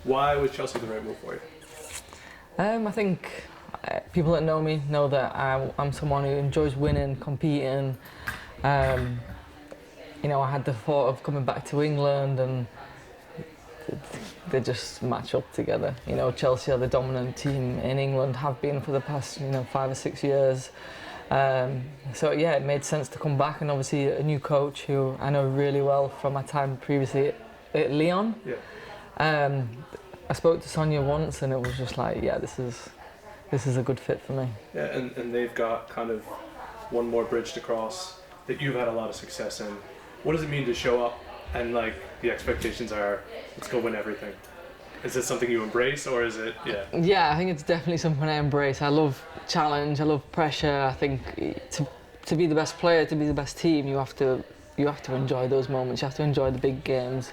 Why was Chelsea the right move for you? I think people that know me know that I'm someone who enjoys winning, competing. You know, I had the thought of coming back to England, and they just match up together. You know, Chelsea are the dominant team in England, have been for the past 5 or 6 years. So yeah, it made sense to come back, and obviously a new coach who I know really well from my time previously at Lyon. Yeah. I spoke to Sonia once, and it was just like, yeah, this is a good fit for me. Yeah, and they've got kind of one more bridge to cross that you've had a lot of success in. What does it mean to show up and like the expectations are, let's go win everything? Is this something you embrace, or is it, Yeah, I think it's definitely something I embrace. I love challenge, I love pressure. I think to be the best player, to be the best team, you have to enjoy those moments. You have to enjoy the big games.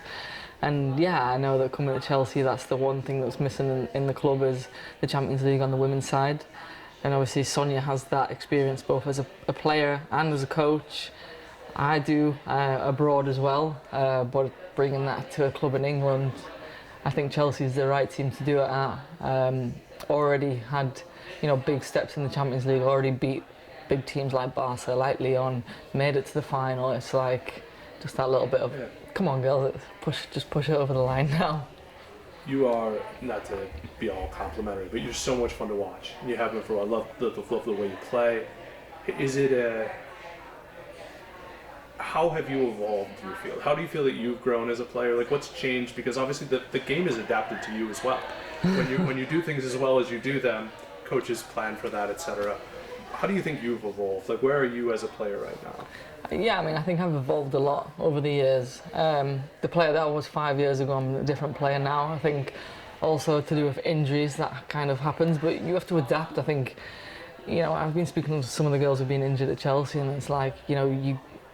And yeah, I know that coming to Chelsea, that's the one thing that's missing in the club is the Champions League on the women's side. And obviously Sonia has that experience both as a player and as a coach. I do abroad as well, but bringing that to a club in England, I think Chelsea is the right team to do it at. Already had, big steps in the Champions League, already beat big teams like Barca, like Lyon, made it to the final. It's like just that little bit of, come on girls, just push it over the line now. You are, not to be all complimentary, but you're so much fun to watch. You have been for a while. I love the way you play. Is it how have you evolved, do you feel? How do you feel that you've grown as a player? Like, what's changed? Because obviously the game is adapted to you as well. When you do things as well as you do them, coaches plan for that, etc. How do you think you've evolved? Like, where are you as a player right now? Yeah, I mean, I think I've evolved a lot over the years. The player that I was 5 years ago, I'm a different player now. I think also to do with injuries, that kind of happens, but you have to adapt. I think, I've been speaking to some of the girls who've been injured at Chelsea, and it's like,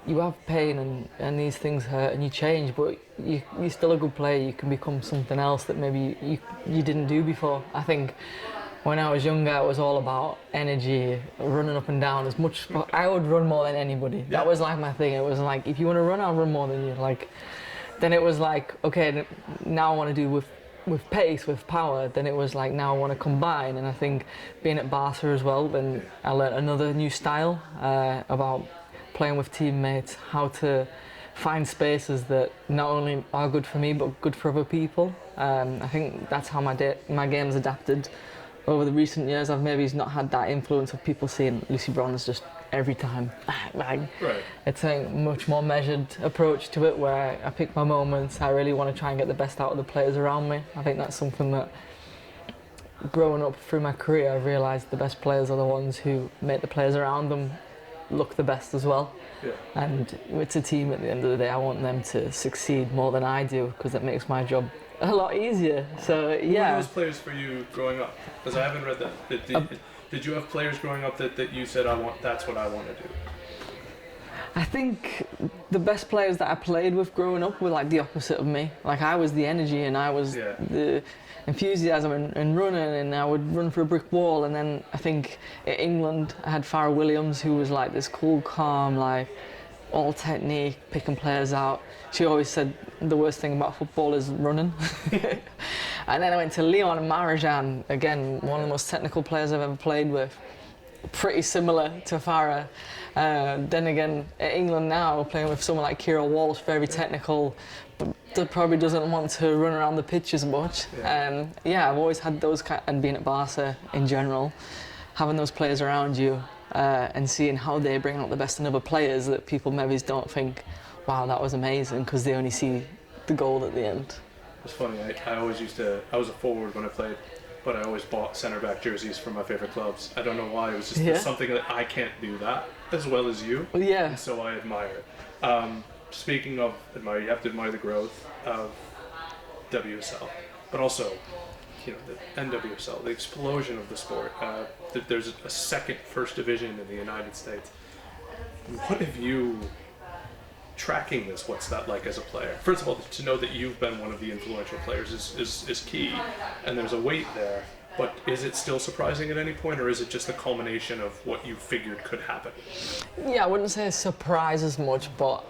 you have pain and these things hurt and you change, but you're still a good player. You can become something else that maybe you didn't do before. I think when I was younger, it was all about energy, running up and down as much. I would run more than anybody. That was like my thing. It was like, if you want to run, I'll run more than you. Then it was like, okay, now I want to do with pace, with power. Then it was like, now I want to combine. And I think being at Barca as well, then I learned another new style about playing with teammates, how to find spaces that not only are good for me but good for other people. I think that's how my game's adapted over the recent years. I've maybe not had that influence of people seeing Lucy Bronze just every time bang. Right. It's a much more measured approach to it, where I pick my moments. I really want to try and get the best out of the players around me. I think that's something that, growing up through my career, I've realised the best players are the ones who make the players around them look the best as well. Yeah. And it's a team at the end of the day. I want them to succeed more than I do, because it makes my job a lot easier. So yeah. Who were those players for you growing up? Because I haven't read that. Did you have players growing up that you said, that's what I want to do? I think the best players that I played with growing up were like the opposite of me. Like, I was the energy and I was the enthusiasm and running, and I would run for a brick wall. And then I think in England I had Farrah Williams, who was like this cool, calm, like all technique, picking players out. She always said the worst thing about football is running. And then I went to Lyon and Marajan, again, one of the most technical players I've ever played with. Pretty similar to Farrah. Then again, at England now, playing with someone like Kira Walsh, very technical, but that probably doesn't want to run around the pitch as much. I've always had those and being at Barca in general, having those players around you and seeing how they bring out the best in other players that people maybe don't think, wow, that was amazing, because they only see the goal at the end. It's funny, I was a forward when I played, but I always bought centre-back jerseys for my favourite clubs. I don't know why, it was just something that I can't do that as well as you, and so I admire it. Speaking of admire, you have to admire the growth of WSL, but also, the NWSL, the explosion of the sport. There's a second first division in the United States. What have you... tracking this, what's that like as a player? First of all, to know that you've been one of the influential players is key, and there's a weight there, but is it still surprising at any point, or is it just the culmination of what you figured could happen? Yeah, I wouldn't say a surprise as much, but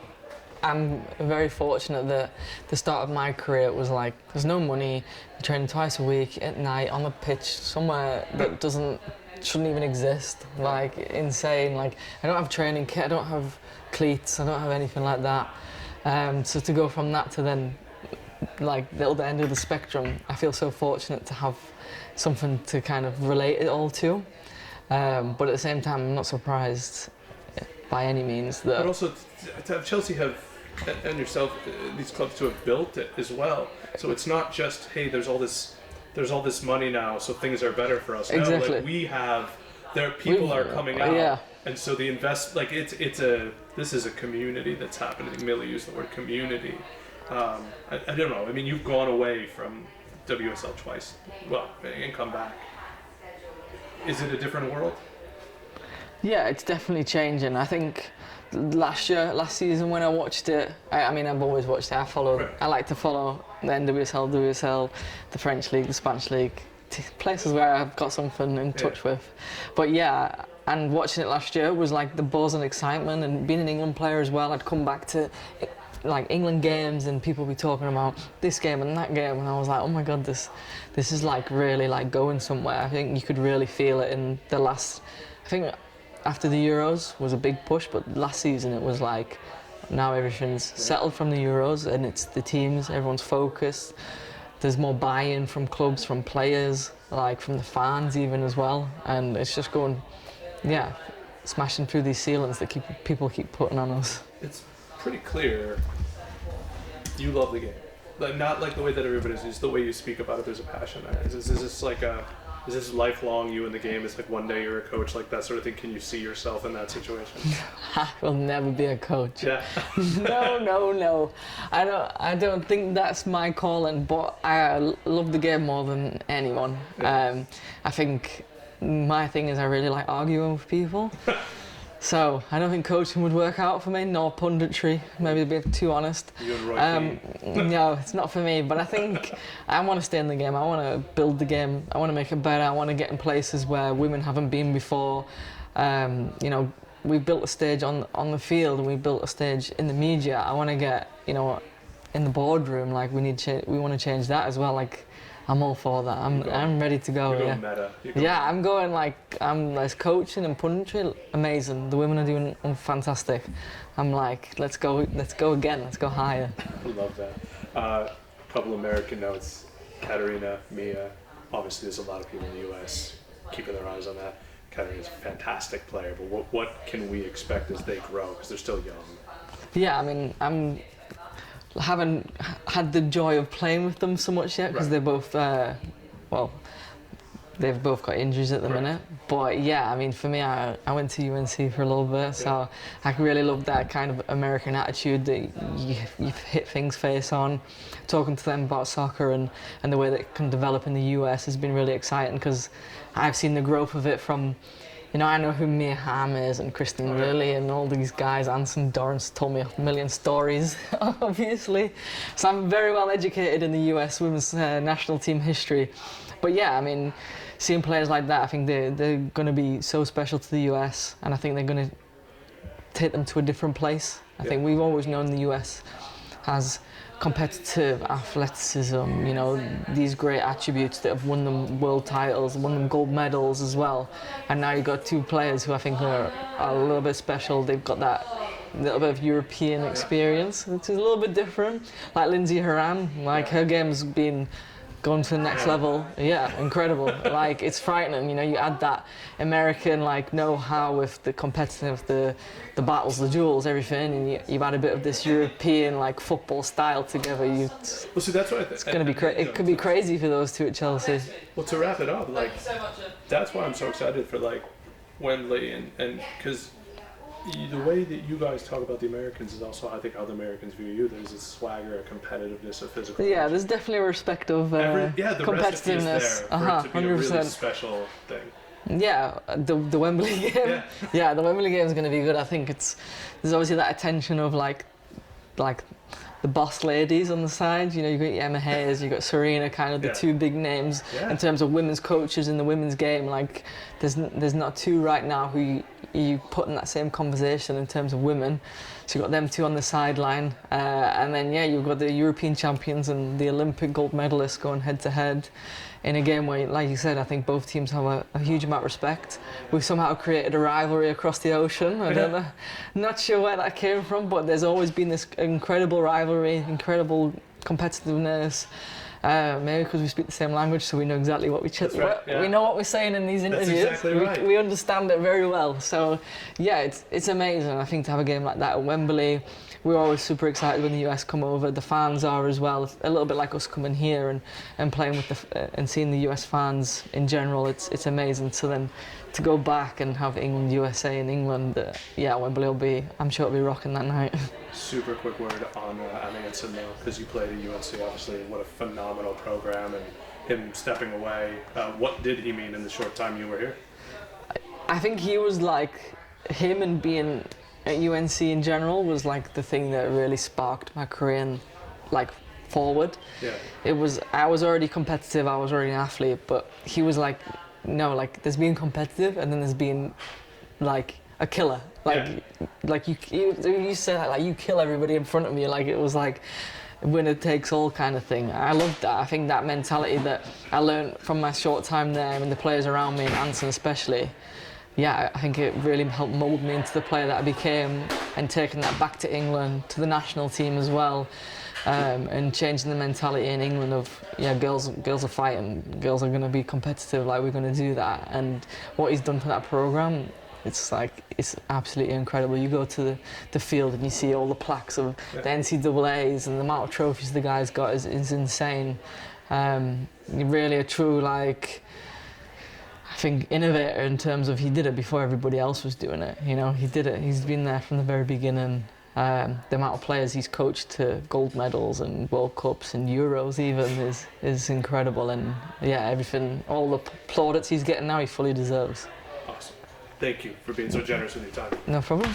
I'm very fortunate that the start of my career it was like there's no money, you're training twice a week at night on the pitch somewhere that shouldn't even exist. Like insane. Like I don't have training kit, I don't have cleats, I don't have anything like that. So to go from that to then like the other end of the spectrum, I feel so fortunate to have something to kind of relate it all to. But at the same time, I'm not surprised by any means that. But also, to have Chelsea and yourself, these clubs to have built it as well. So it's not just, hey, there's all this money now, so things are better for us. Exactly. No, like people are coming out, yeah. And so this is a community that's happening. Millie used the word community. I don't know. I mean, you've gone away from WSL twice, and come back. Is it a different world? Yeah, it's definitely changing. I think last season when I watched it, I mean, I've always watched it. I like to follow the NWSL, WSL, the French league, the Spanish league, places where I've got something in touch with. But yeah, and watching it last year was like the buzz and excitement, and being an England player as well, I'd come back to like England games and people be talking about this game and that game, and I was like, oh my god, this is like really like going somewhere. I think you could really feel it in the last, I think after the Euros was a big push, but last season it was like now everything's settled from the Euros and it's the teams, everyone's focused. There's more buy-in from clubs, from players, like from the fans even as well, and it's just going, smashing through these ceilings that people keep putting on us. It's pretty clear you love the game, but not like the way that everybody is. It's the way you speak about it. There's a passion there. Is this lifelong? You in the game? It's like one day you're a coach, like that sort of thing. Can you see yourself in that situation? I will never be a coach. Yeah. No. I don't think that's my calling, but I love the game more than anyone. Yeah. I think my thing is I really like arguing with people. So I don't think coaching would work out for me, nor punditry, maybe a bit too honest. You and Roy No, it's not for me, but I think I want to stay in the game. I want to build the game. I want to make it better. I want to get in places where women haven't been before. We built a stage on the field and we built a stage in the media. I want to get, in the boardroom, like we want to change that as well. Like I'm all for that. I'm ready to go. You're going meta. I'm going there's coaching and punditry, amazing. The women are doing fantastic. I'm like, let's go again. Let's go higher. I love that. A couple American notes. Katarina, Mia. Obviously, there's a lot of people in the U.S. keeping their eyes on that. Katarina's a fantastic player, but what can we expect as they grow? Because they're still young. Yeah, I mean, haven't had the joy of playing with them so much yet because they're both they've both got injuries at the minute. But yeah, I mean, for me, I went to UNC for a little bit, so I really love that kind of American attitude that you hit things face on. Talking to them about soccer and the way that it can develop in the US has been really exciting because I've seen the growth of it from, I know who Mia Hamm is and Kristen Lilly and all these guys. Anson Dorrance told me a million stories, obviously. So I'm very well educated in the US women's national team history. But yeah, I mean, seeing players like that, I think they're going to be so special to the US, and I think they're going to take them to a different place. I think we've always known the US has competitive athleticism, these great attributes that have won them world titles, won them gold medals as well. And now you've got two players who I think are a little bit special. They've got that little bit of European experience, which is a little bit different. Like Lindsay Horan, her game's been going to the next level. Yeah, incredible. It's frightening, you add that American know-how with the competitive, the battles, the duels, everything, and you add a bit of this European football style together. See, that's what it's going to be it could be crazy for those two at Chelsea. Well, to wrap it up, that's why I'm so excited for Wembley and because the way that you guys talk about the Americans is also, I think, how the Americans view you. There's a swagger, a competitiveness, a physical. Yeah, there's definitely a respect of competitiveness. The recipe is there for it to be 100%. A really special thing. Yeah, the Wembley game. Yeah, the Wembley game is going to be good. I think there's obviously that attention of like the boss ladies on the side. You got your Emma Hayes, you got Serena, kind of the two big names in terms of women's coaches in the women's game. There's not two right now who you put in that same conversation in terms of women. So you've got them two on the sideline, and then you've got the European champions and the Olympic gold medalists going head to head in a game where, like you said, I think both teams have a huge amount of respect. We've somehow created a rivalry across the ocean. I don't know, not sure where that came from, but there's always been this incredible rivalry, incredible competitiveness. Maybe because we speak the same language, so we know exactly what we know what we're saying in these interviews. That's exactly right. We understand it very well. So it's amazing. I think to have a game like that at Wembley. We're always super excited when the US come over. The fans are as well. A little bit like us coming here and playing with and seeing the US fans in general. It's amazing. So then to go back and have England, USA in England, Wembley will be. I'm sure it'll be rocking that night. Super quick word on Antonsen though, because you played at USC. Obviously, what a phenomenal program, and him stepping away. What did he mean in the short time you were here? I think he was like him, and being at UNC in general was like the thing that really sparked my career and like forward. I was already competitive, I was already an athlete, but he was like, no, like there's being competitive and then there's being like a killer. Like you said, like you kill everybody in front of me. Like it was like winner takes all kind of thing. I loved that. I think that mentality that I learned from my short time there and the players around me, and Anson especially. I think it really helped mould me into the player that I became, and taking that back to England, to the national team as well, and changing the mentality in England of girls are fighting, girls are going to be competitive, like we're going to do that. And what he's done for that program, it's absolutely incredible. You go to the field and you see all the plaques of the NCAAs, and the amount of trophies the guy's got is insane. Really a true I think innovator in terms of he did it before everybody else was doing it. He did it. He's been there from the very beginning. The amount of players he's coached to gold medals and World Cups and Euros even is incredible. And everything, all the plaudits he's getting now, he fully deserves. Awesome. Thank you for being so generous with your time. No problem.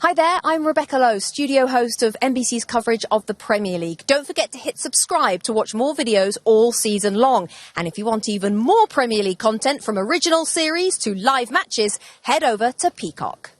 Hi there, I'm Rebecca Lowe, studio host of NBC's coverage of the Premier League. Don't forget to hit subscribe to watch more videos all season long. And if you want even more Premier League content, from original series to live matches, head over to Peacock.